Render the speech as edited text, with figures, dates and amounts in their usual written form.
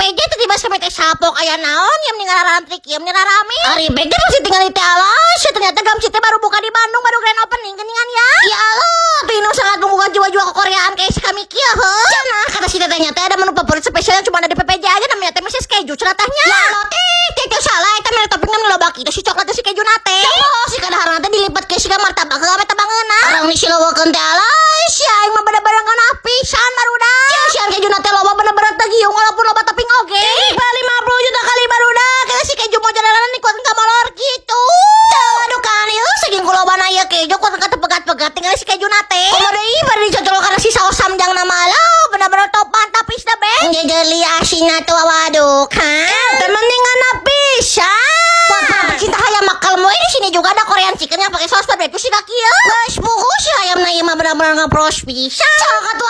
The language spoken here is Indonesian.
PPJ itu dibahas kami teh sapok aya naon yang ningararan trik yang rame. Ari bege masih tinggal di Alas. Ternyata Gamsi teh baru buka di Bandung, baru grand opening geuningan ya. Ya Allah, Pino sangat menggugah jiwa-jiwa kekoreaan kayak si kami kieu heuh. Cenah kata si tetehnya teh ada menu favorit spesial yang cuma ada di PPJ aja namanya teh Mrs. Keju ceratahnya. Ya Allah teh salah eta mere topingan loba kitu si coklat si keju nate. Si kadaharan teh dilipat ke si martabak ke eta bangeuna. Arang disileuwekeun teh Alas, ya aing mah bener-bener ngana pisan barudak. Si keju nate loba bener-bener teh giung walaupun loba topping oge. 50 juta kali barudak. Kata si keju mau jalanan dikuatkan ka molor gitu. Aduh kan ieu saking kulobana ieu keju kuatkan ka pegat-pegat tinggal si keju nate. Komo deui bari dicocol karena si saos samjang na malah bener-bener top mantap pisna beng. Jeli asina tuh waduk ha. Teh mendingan pisan. Buat pecinta hayam makalmu ini sini juga ada Korean chicken yang pakai saus barbecue sih kaki ya. Guys, buku si hayam na ieu mah bener-bener ngapros pisan. Cakap tuh